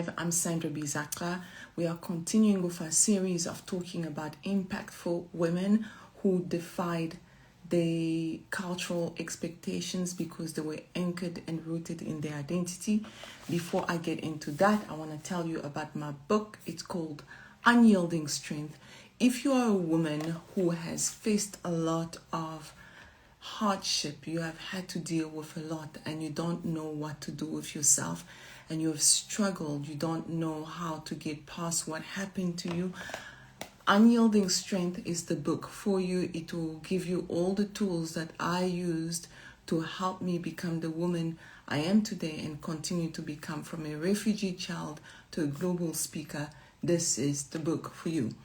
Live. I'm Sandra Bizatra. We are continuing with our series of talking about impactful women who defied the cultural expectations because they were anchored and rooted in their identity. Before I get into that, I want to tell you about my book. It's called Unyielding Strength. If you are a woman who has faced a lot of hardship, you have had to deal with a lot and you don't know what to do with yourself, and you have struggled, you don't know how to get past what happened to you, Unyielding Strength is the book for you. It will give you all the tools that I used to help me become the woman I am today and continue to become, from a refugee child to a global speaker. This is the book for you.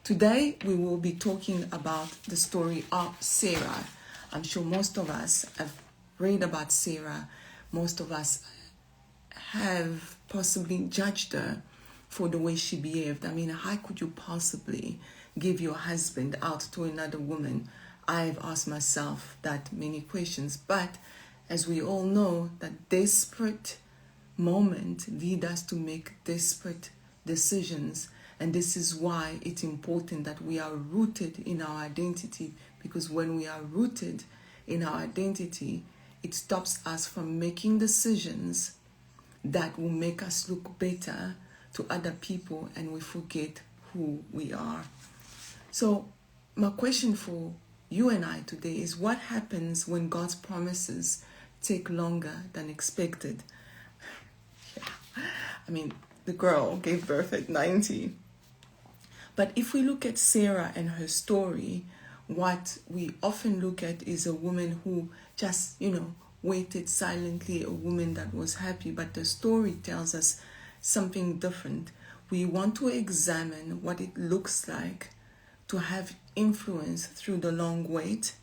Today we will be talking about the story of Sarah. I'm sure most of us have read about Sarah. Most of us have possibly judged her for the way she behaved. I mean, how could you possibly give your husband out to another woman? I've asked myself that many questions. But as we all know, that desperate moment lead us to make desperate decisions. And this is why it's important that we are rooted in our identity, because when we are rooted in our identity, it stops us from making decisions that will make us look better to other people, and we forget who we are. So my question for you and I today is, what happens when God's promises take longer than expected? I mean, the girl gave birth at 90. But if we look at Sarah and her story, what we often look at is a woman who just, waited silently, a woman that was happy. But the story tells us something different. We want to examine what it looks like to have influence through the long wait,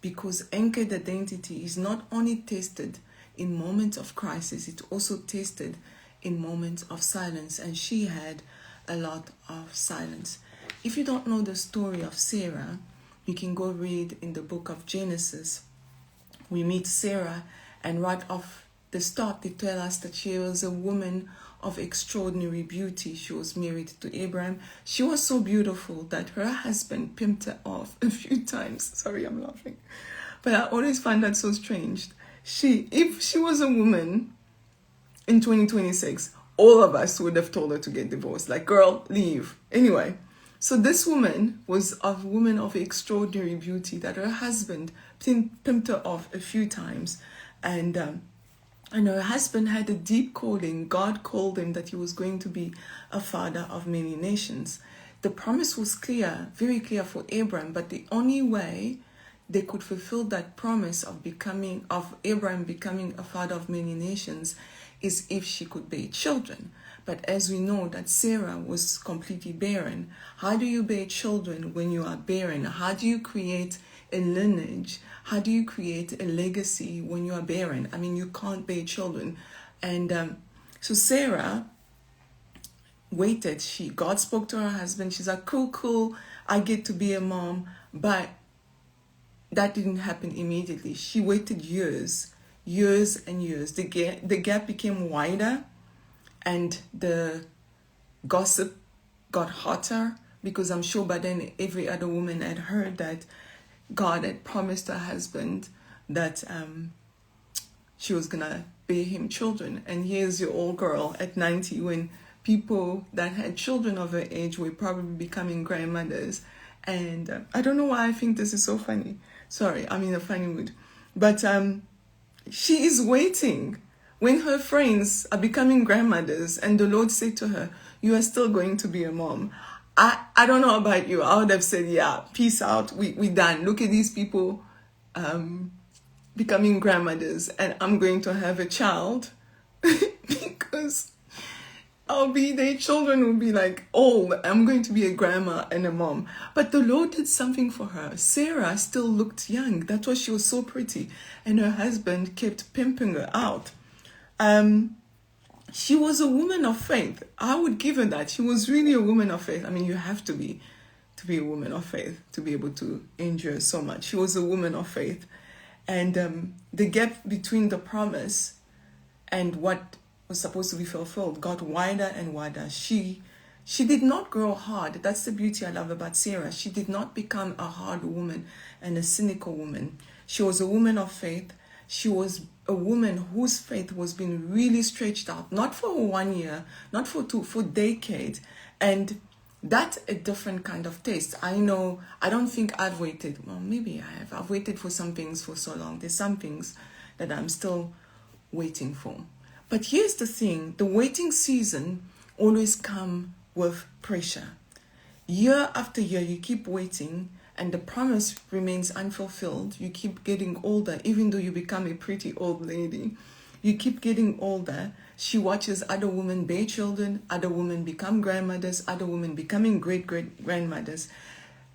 because anchored identity is not only tested in moments of crisis, it's also tested in moments of silence, and she had a lot of silence. If you don't know the story of Sarah, you can go read in the book of Genesis. We meet Sarah, and right off the start they tell us that she was a woman of extraordinary beauty. She was married to Abraham. She was so beautiful that her husband pimped her off a few times. Sorry, I'm laughing. But I always find that so strange. If she was a woman in 2026, all of us would have told her to get divorced. Like, girl, leave. Anyway, so this woman was a woman of extraordinary beauty that her husband pimped her off a few times. And her husband had a deep calling. God called him that he was going to be a father of many nations. The promise was clear, very clear for Abraham, but the only way they could fulfill that promise of Abraham becoming a father of many nations is if she could bear children. But as we know that Sarah was completely barren. How do you bear children when you are barren? How do you create a lineage? How do you create a legacy when you are barren? I mean, you can't bear children. And so Sarah waited. God spoke to her husband. She's like, cool, I get to be a mom. But that didn't happen immediately. She waited years and years. The gap became wider, and the gossip got hotter, because I'm sure by then every other woman had heard that God had promised her husband that she was going to bear him children. And here's your old girl at 90, when people that had children of her age were probably becoming grandmothers. And I don't know why I think this is so funny. Sorry, I'm in a funny mood. But she is waiting when her friends are becoming grandmothers, and the Lord said to her, you are still going to be a mom. I don't know about you. I would have said, yeah, peace out. We done. Look at these people becoming grandmothers, and I'm going to have a child because their children will be like old. I'm going to be a grandma and a mom. But the Lord did something for her. Sarah still looked young. That's why she was so pretty. And her husband kept pimping her out. She was a woman of faith. I would give her that. She was really a woman of faith. I mean, you have to be a woman of faith to be able to endure so much. She was a woman of faith. And the gap between the promise and what was supposed to be fulfilled got wider and wider. She did not grow hard. That's the beauty I love about Sarah. She did not become a hard woman and a cynical woman. She was a woman of faith. She was a woman whose faith was being really stretched out, not for 1 year, not for 2, for decades. And that's a different kind of taste. I know, I don't think I've waited. Well, maybe I have. I've waited for some things for so long. There's some things that I'm still waiting for. But here's the thing. The waiting season always comes with pressure. Year after year, you keep waiting and the promise remains unfulfilled. You keep getting older, even though you become a pretty old lady. You keep getting older. She watches other women bear children, other women become grandmothers, other women becoming great-great-grandmothers.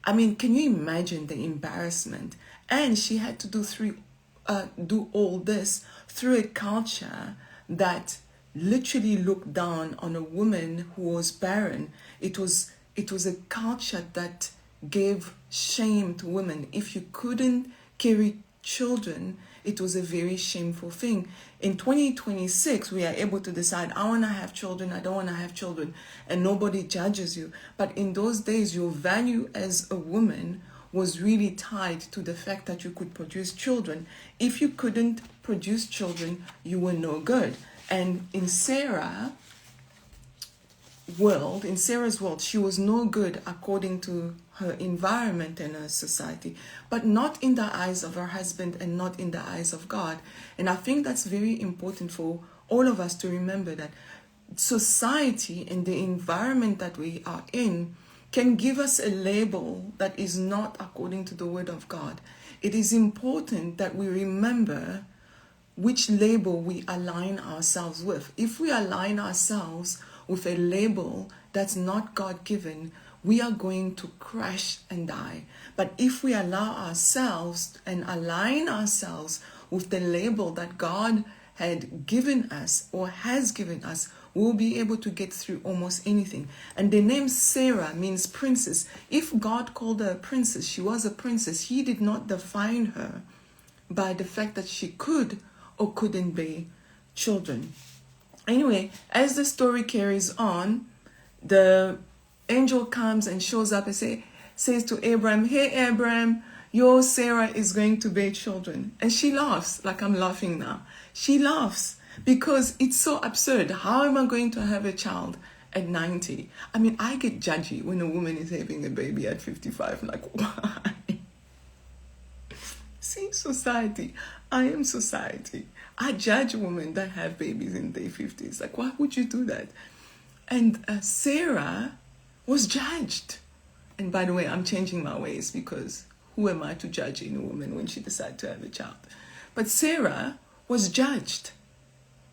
I mean, can you imagine the embarrassment? And she had to do all this through a culture that literally looked down on a woman who was barren. It was a culture that gave shame to women. If you couldn't carry children, it was a very shameful thing. In 2026, we are able to decide, I want to have children, I don't want to have children, and nobody judges you. But in those days, your value as a woman was really tied to the fact that you could produce children. If you couldn't produce children, you were no good. And in Sarah's world, she was no good according to her environment and her society, but not in the eyes of her husband and not in the eyes of God. And I think that's very important for all of us to remember, that society and the environment that we are in can give us a label that is not according to the word of God. It is important that we remember which label we align ourselves with. If we align ourselves with a label that's not God-given, we are going to crash and die. But if we allow ourselves and align ourselves with the label that God had given us or has given us, we'll be able to get through almost anything. And the name Sarah means princess. If God called her a princess, she was a princess. He did not define her by the fact that she could or couldn't bear children. Anyway, as the story carries on, the angel comes and shows up and says to Abraham, hey Abraham, your Sarah is going to bear children. And she laughs, like I'm laughing now. She laughs because it's so absurd. How am I going to have a child at 90? I mean, I get judgy when a woman is having a baby at 55. Like, why? See, society. I am society. I judge women that have babies in their 50s. Like, why would you do that? And Sarah was judged. And by the way, I'm changing my ways, because who am I to judge in a woman when she decides to have a child? But Sarah was judged.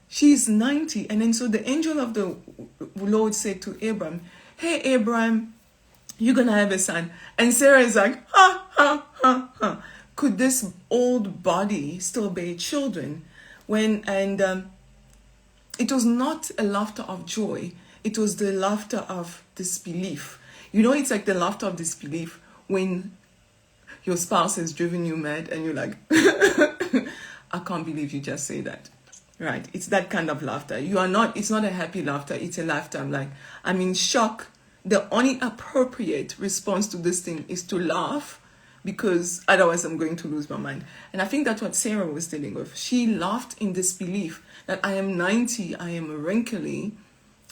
She's 90. And then so the angel of the Lord said to Abraham, hey, Abraham, you're going to have a son. And Sarah is like, ha, ha, ha, ha. Could this old body still bear children? It was not a laughter of joy. It was the laughter of disbelief. You know, it's like the laughter of disbelief when your spouse has driven you mad and you're like, I can't believe you just say that. Right? It's that kind of laughter. It's not a happy laughter. It's a laughter. I'm in shock. The only appropriate response to this thing is to laugh, because otherwise I'm going to lose my mind. And I think that's what Sarah was dealing with. She laughed in disbelief that I am 90, I am wrinkly,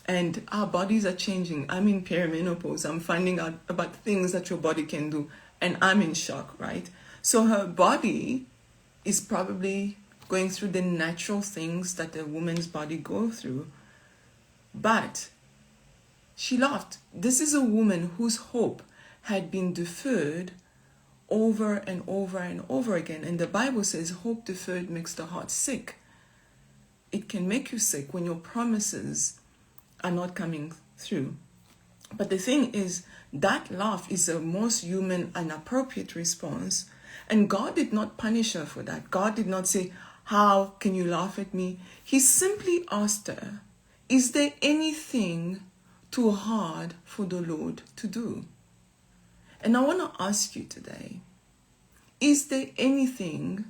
and our bodies are changing. I'm in perimenopause. I'm finding out about things that your body can do, and I'm in shock, right? So her body is probably going through the natural things that a woman's body goes through. But she laughed. This is a woman whose hope had been deferred over and over and over again. And the Bible says hope deferred makes the heart sick. It can make you sick when your promises are not coming through. But the thing is, that laugh is the most human and appropriate response. And God did not punish her for that. God did not say, how can you laugh at me? He simply asked her, is there anything too hard for the Lord to do? And I want to ask you today, is there anything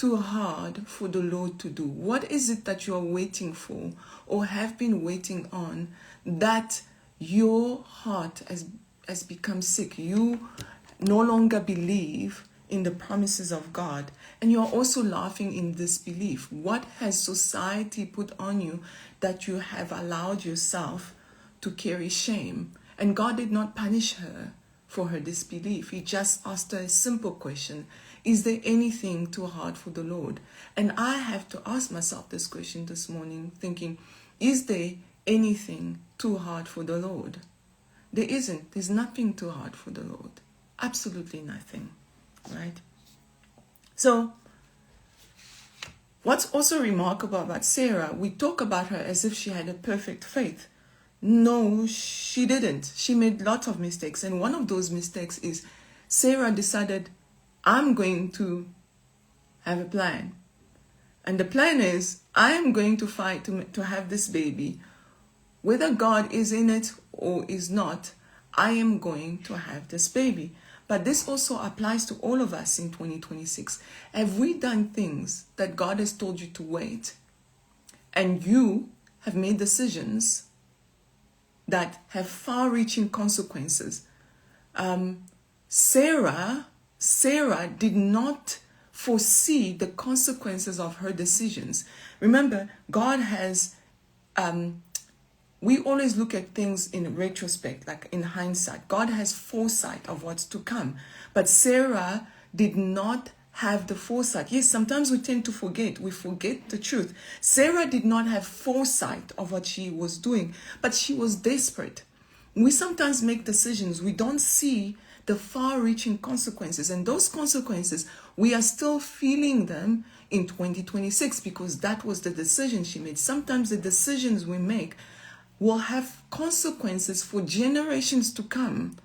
too hard for the Lord to do? What is it that you are waiting for or have been waiting on that your heart has become sick? You no longer believe in the promises of God, and you are also laughing in disbelief. What has society put on you that you have allowed yourself to carry shame? And God did not punish her for her disbelief. He just asked her a simple question: is there anything too hard for the Lord? And I have to ask myself this question this morning, thinking, is there anything too hard for the Lord? There isn't. There's nothing too hard for the Lord. Absolutely nothing, right? So, what's also remarkable about Sarah, we talk about her as if she had a perfect faith. No, she didn't. She made lots of mistakes. And one of those mistakes is Sarah decided, I'm going to have a plan. And the plan is, I am going to fight to have this baby. Whether God is in it or is not, I am going to have this baby. But this also applies to all of us in 2026. Have we done things that God has told you to wait, and you have made decisions that have far-reaching consequences? Sarah did not foresee the consequences of her decisions. Remember, God has, we always look at things in retrospect, like in hindsight. God has foresight of what's to come. But Sarah did not have the foresight. Yes, sometimes we tend to forget. We forget the truth. Sarah did not have foresight of what she was doing, but she was desperate. We sometimes make decisions. We don't see the far-reaching consequences. And those consequences, we are still feeling them in 2026 because that was the decision she made. Sometimes the decisions we make will have consequences for generations to come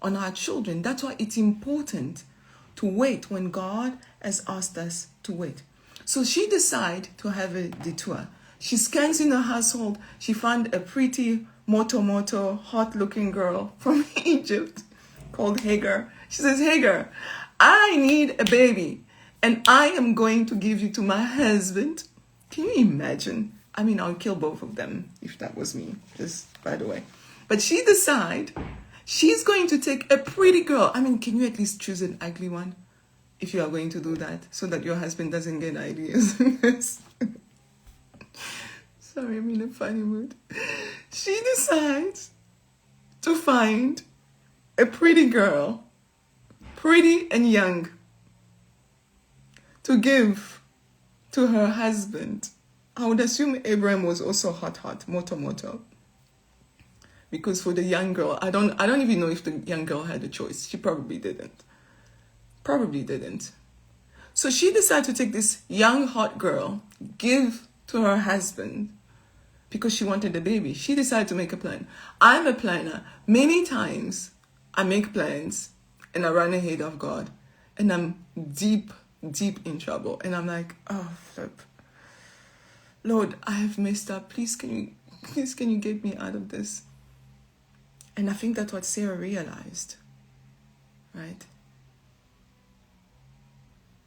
on our children. That's why it's important to wait when God has asked us to wait. So she decided to have a detour. She scans in her household. She found a pretty moto, hot-looking girl from Egypt called Hagar. She says, Hagar, I need a baby, and I am going to give you to my husband. Can you imagine? I mean, I'll kill both of them if that was me, just by the way. But she decided she's going to take a pretty girl. I mean, can you at least choose an ugly one if you are going to do that so that your husband doesn't get ideas? Sorry, I'm in a funny mood. She decides to find a pretty girl, pretty and young, to give to her husband. I would assume Abraham was also hot, moto. Because for the young girl, I don't even know if the young girl had a choice. She probably didn't. So she decided to take this young, hot girl, give to her husband, because she wanted a baby. She decided to make a plan. I'm a planner. Many times I make plans and I run ahead of God, and I'm deep in trouble. And I'm like, oh, flip. Lord, I have messed up. Please, can you get me out of this? And I think that's what Sarah realized, right?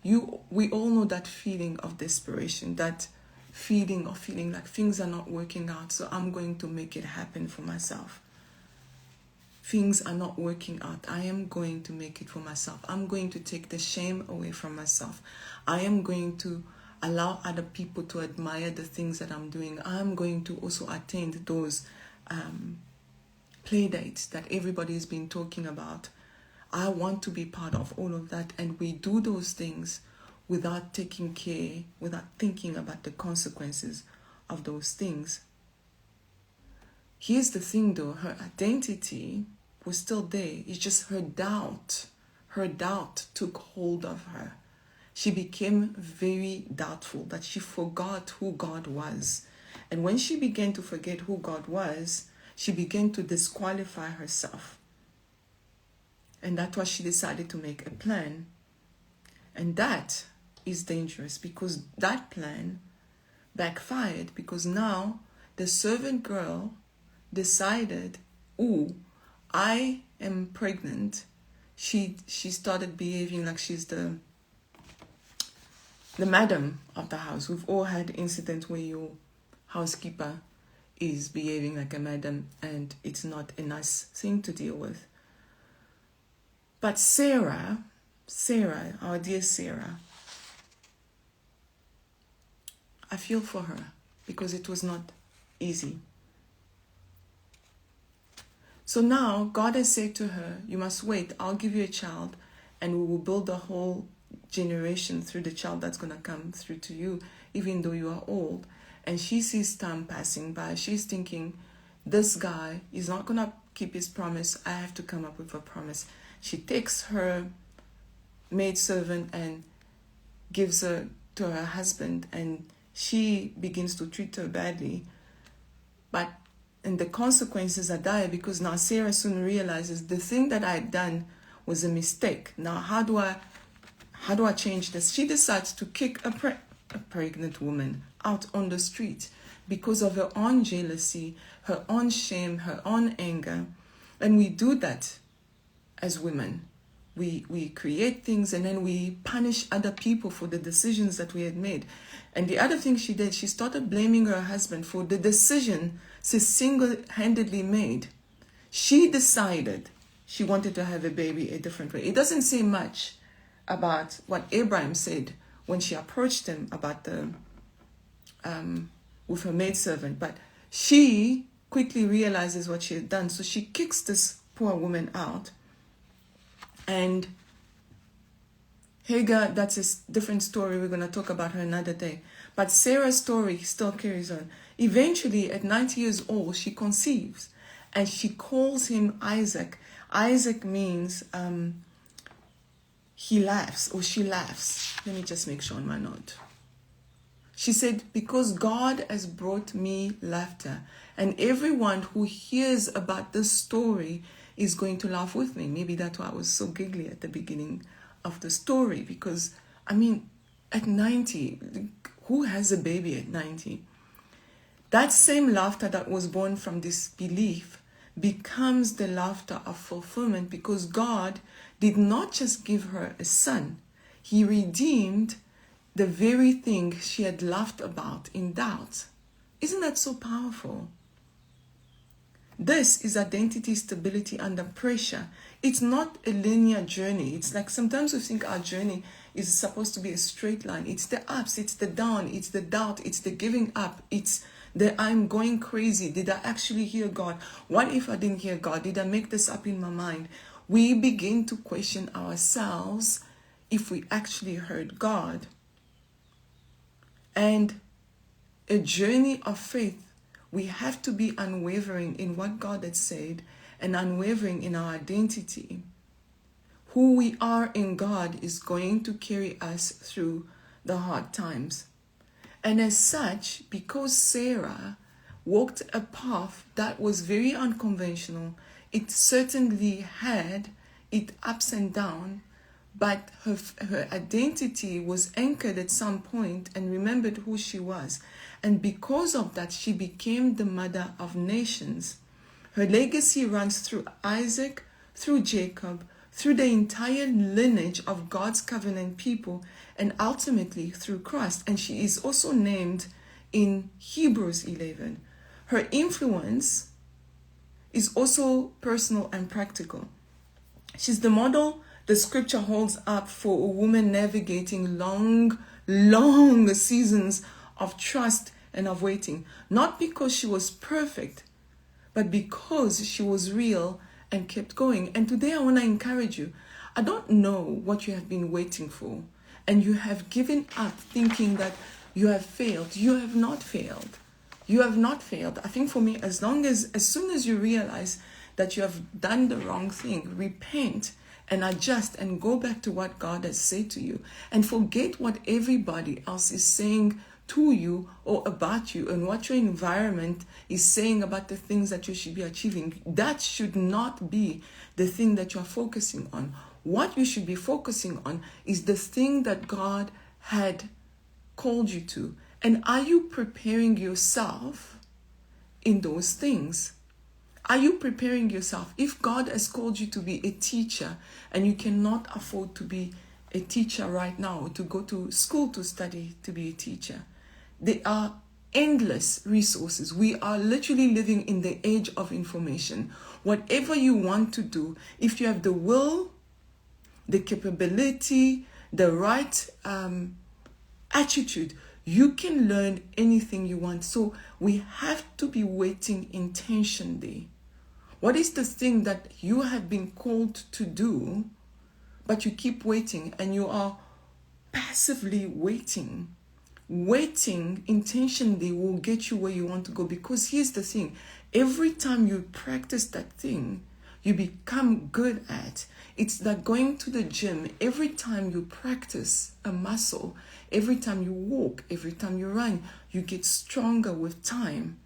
We all know that feeling of desperation, that feeling of feeling like things are not working out, so I'm going to make it happen for myself. Things are not working out. I am going to make it for myself. I'm going to take the shame away from myself. I am going to allow other people to admire the things that I'm doing. I'm going to also attend those play dates that everybody's been talking about. I want to be part of all of that. And we do those things without taking care, without thinking about the consequences of those things. Here's the thing though, her identity was still there. It's just her doubt took hold of her. She became very doubtful, that she forgot who God was. And when she began to forget who God was, she began to disqualify herself. And that's why she decided to make a plan. And that is dangerous, because that plan backfired, because now the servant girl decided, oh, I am pregnant. She started behaving like she's the the madam of the house. We've all had incidents where your housekeeper is behaving like a madam and it's not a nice thing to deal with. But Sarah, our dear Sarah, I feel for her because it was not easy. So now God has said to her, you must wait, I'll give you a child and we will build a whole generation through the child that's going to come through to you, even though you are old. And she sees time passing by. She's thinking, this guy is not going to keep his promise. I have to come up with a promise. She takes her maidservant and gives her to her husband, and she begins to treat her badly. And the consequences are dire because now Sarah soon realizes the thing that I had done was a mistake. Now, how do I change this? She decides to kick a pregnant woman out on the street because of her own jealousy, her own shame, her own anger. And we do that as women. We create things and then we punish other people for the decisions that we had made. And the other thing she did, she started blaming her husband for the decision she single-handedly made. She decided she wanted to have a baby a different way. It doesn't say much about what Abraham said when she approached him about with her maidservant, but she quickly realizes what she had done. So she kicks this poor woman out. And Hagar, that's a different story. We're going to talk about her another day. But Sarah's story still carries on. Eventually, at 90 years old, she conceives. And she calls him Isaac. Isaac means he laughs or she laughs. Let me just make sure on my note. She said, because God has brought me laughter. And everyone who hears about this story is going to laugh with me. Maybe that's why I was so giggly at the beginning of the story. Because, I mean, at 90, who has a baby at 90? That same laughter that was born from disbelief becomes the laughter of fulfillment, because God did not just give her a son. He redeemed the very thing she had laughed about in doubt. Isn't that so powerful? This is identity stability under pressure. It's not a linear journey. It's like sometimes we think our journey is supposed to be a straight line. It's the ups, it's the down, it's the doubt, it's the giving up, it's the I'm going crazy. Did I actually hear God? What if I didn't hear God? Did I make this up in my mind? We begin to question ourselves if we actually heard God. And a journey of faith, we have to be unwavering in what God had said and unwavering in our identity. Who we are in God is going to carry us through the hard times. And as such, because Sarah walked a path that was very unconventional, it certainly had its ups and downs, but her identity was anchored at some point and remembered who she was. And because of that, she became the mother of nations. Her legacy runs through Isaac, through Jacob, through the entire lineage of God's covenant people, and ultimately through Christ. And she is also named in Hebrews 11. Her influence is also personal and practical. She's the model the scripture holds up for a woman navigating long seasons of trust and of waiting. Not because she was perfect, but because she was real and kept going. And today I want to encourage you. I don't know what you have been waiting for, and you have given up thinking that you have failed. You have not failed. You have not failed. I think for me, as soon as you realize that you have done the wrong thing, repent and adjust and go back to what God has said to you, and forget what everybody else is saying to you or about you and what your environment is saying about the things that you should be achieving. That should not be the thing that you are focusing on. What you should be focusing on is the thing that God had called you to. And are you preparing yourself in those things? Are you preparing yourself? If God has called you to be a teacher and you cannot afford to be a teacher right now to go to school to study to be a teacher. There are endless resources. We are literally living in the age of information. Whatever you want to do, if you have the will, the capability, the right attitude, you can learn anything you want. So we have to be waiting intentionally. What is the thing that you have been called to do, but you keep waiting and you are passively waiting? Waiting intentionally will get you where you want to go, because here's the thing. Every time you practice that thing, you become good at. It's like going to the gym. Every time you practice a muscle, every time you walk, every time you run, you get stronger with time.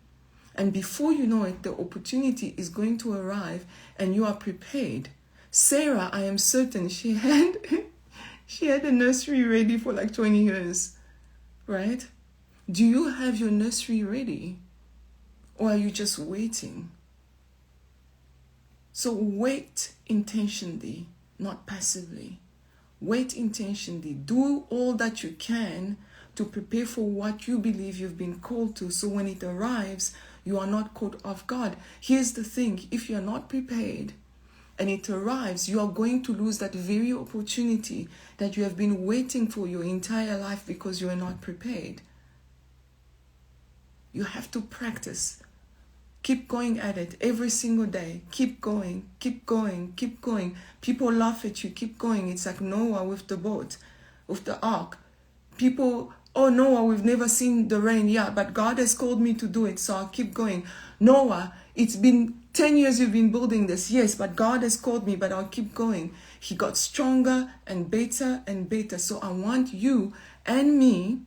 And before you know it, the opportunity is going to arrive and you are prepared. Sarah, I am certain she had a nursery ready for like 20 years. Right? Do you have your nursery ready? Or are you just waiting? So wait intentionally, not passively. Wait intentionally. Do all that you can to prepare for what you believe you've been called to. So when it arrives, you are not caught off guard. Here's the thing. If you're not prepared and it arrives, you are going to lose that very opportunity that you have been waiting for your entire life because you are not prepared. You have to practice. Keep going at it every single day. Keep going, keep going, keep going. People laugh at you. Keep going. It's like Noah with the boat, with the ark. People, oh, Noah, we've never seen the rain. Yeah, but God has called me to do it, so I'll keep going. Noah, it's been 10 years you've been building this. Yes, but God has called me, but I'll keep going. He got stronger and better and better. So I want you and me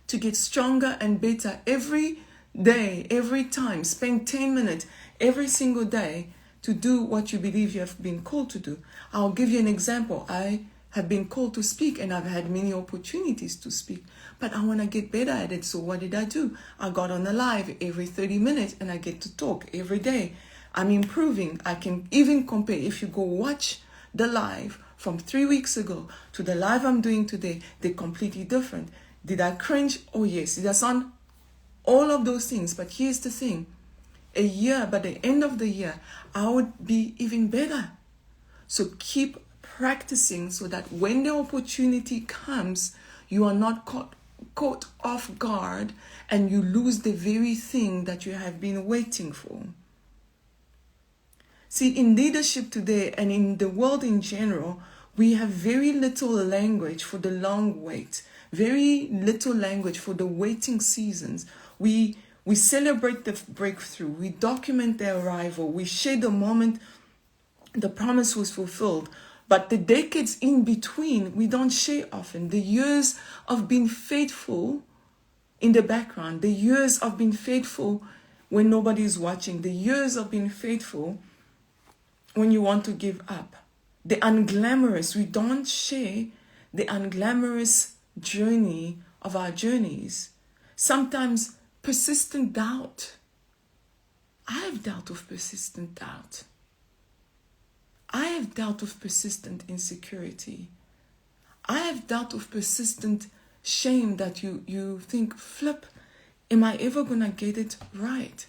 to get stronger and better every day, every time. Spend 10 minutes every single day to do what you believe you have been called to do. I'll give you an example. I have been called to speak and I've had many opportunities to speak, but I want to get better at it. So what did I do? I got on a live every 30 minutes and I get to talk every day. I'm improving. I can even compare. If you go watch the live from 3 weeks ago to the live I'm doing today, they're completely different. Did I cringe? Oh yes. Did I sound? All of those things. But here's the thing. A year, by the end of the year, I would be even better. So keep practicing so that when the opportunity comes, you are not caught off guard and you lose the very thing that you have been waiting for. See, in leadership today and in the world in general, we have very little language for the long wait, very little language for the waiting seasons. We celebrate the breakthrough, we document the arrival, we share the moment the promise was fulfilled. But the decades in between, we don't share often. The years of being faithful in the background, the years of being faithful when nobody is watching, the years of being faithful when you want to give up. The unglamorous, we don't share the unglamorous journey of our journeys. Sometimes persistent doubt. I have dealt with persistent doubt. I have dealt with persistent insecurity. I have dealt with persistent shame that you think, flip, am I ever going to get it right?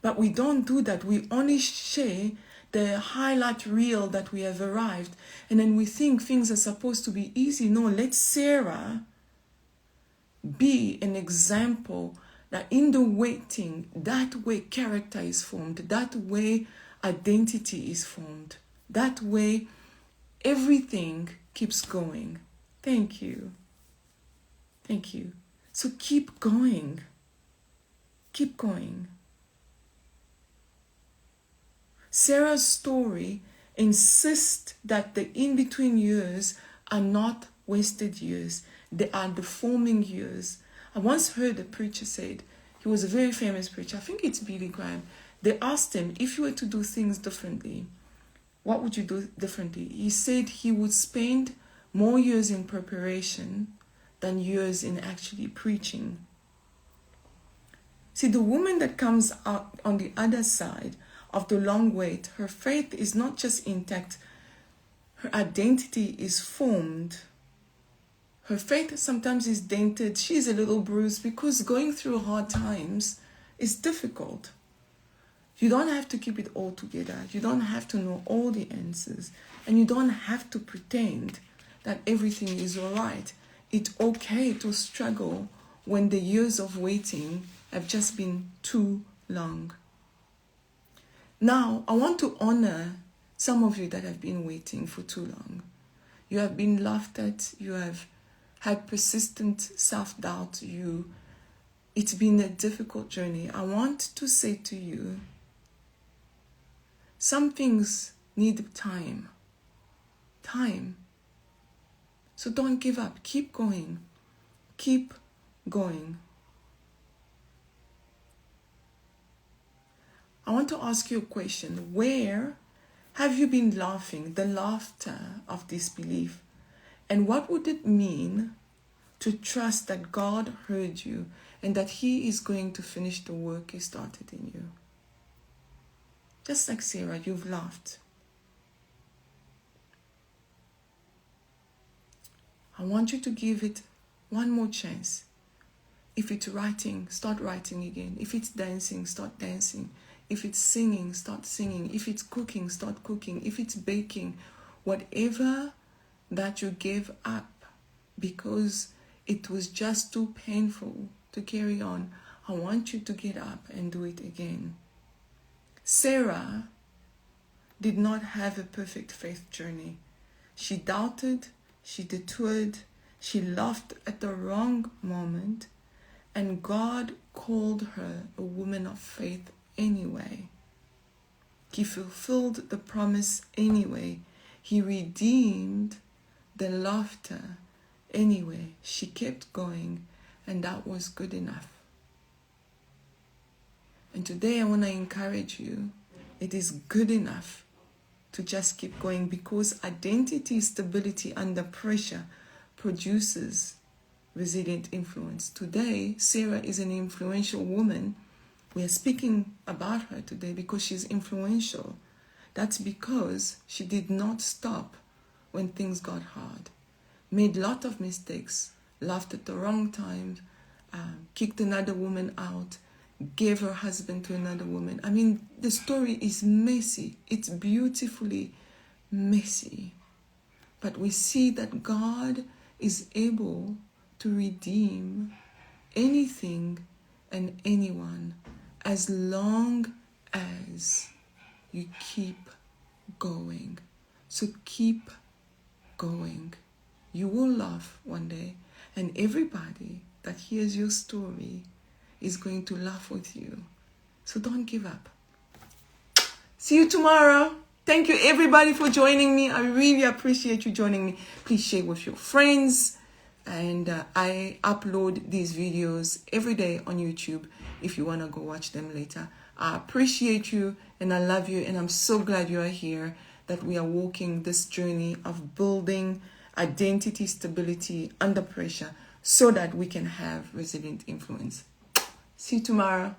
But we don't do that. We only share the highlight reel that we have arrived. And then we think things are supposed to be easy. No, let Sarah be an example that in the waiting, that way character is formed, that way identity is formed. That way, everything keeps going. Thank you. Thank you. So keep going. Keep going. Sarah's story insists that the in-between years are not wasted years. They are the forming years. I once heard a preacher said, he was a very famous preacher, I think it's Billy Graham. They asked him, if you were to do things differently, what would you do differently? He said he would spend more years in preparation than years in actually preaching. See, the woman that comes out on the other side of the long wait, her faith is not just intact, her identity is formed. Her faith sometimes is dented. She's a little bruised because going through hard times is difficult. You don't have to keep it all together. You don't have to know all the answers. And you don't have to pretend that everything is all right. It's okay to struggle when the years of waiting have just been too long. Now, I want to honor some of you that have been waiting for too long. You have been laughed at. You have had persistent self-doubt. It's been a difficult journey. I want to say to you, some things need time. Time. So don't give up. Keep going. Keep going. I want to ask you a question. Where have you been laughing? The laughter of disbelief. And what would it mean to trust that God heard you and that He is going to finish the work He started in you? Just like Sarah, you've laughed. I want you to give it one more chance. If it's writing, start writing again. If it's dancing, start dancing. If it's singing, start singing. If it's cooking, start cooking. If it's baking, whatever that you gave up because it was just too painful to carry on, I want you to get up and do it again. Sarah did not have a perfect faith journey. She doubted, she detoured, she laughed at the wrong moment, and God called her a woman of faith anyway. He fulfilled the promise anyway. He redeemed the laughter anyway. She kept going, and that was good enough. And today I want to encourage you, it is good enough to just keep going, because identity stability under pressure produces resilient influence. Today, Sarah is an influential woman. We are speaking about her today because she's influential. That's because she did not stop when things got hard. Made a lot of mistakes, laughed at the wrong time, kicked another woman out, gave her husband to another woman. I mean, the story is messy. It's beautifully messy. But we see that God is able to redeem anything and anyone as long as you keep going. So keep going. You will laugh one day, and everybody that hears your story is going to laugh with you. So don't give up. See you tomorrow. Thank you everybody for joining me. I really appreciate you joining me. Please share with your friends. And I upload these videos every day on YouTube if you want to go watch them later. I appreciate you and I love you, and I'm so glad you are here, that we are walking this journey of building identity stability under pressure so that we can have resilient influence. See you tomorrow.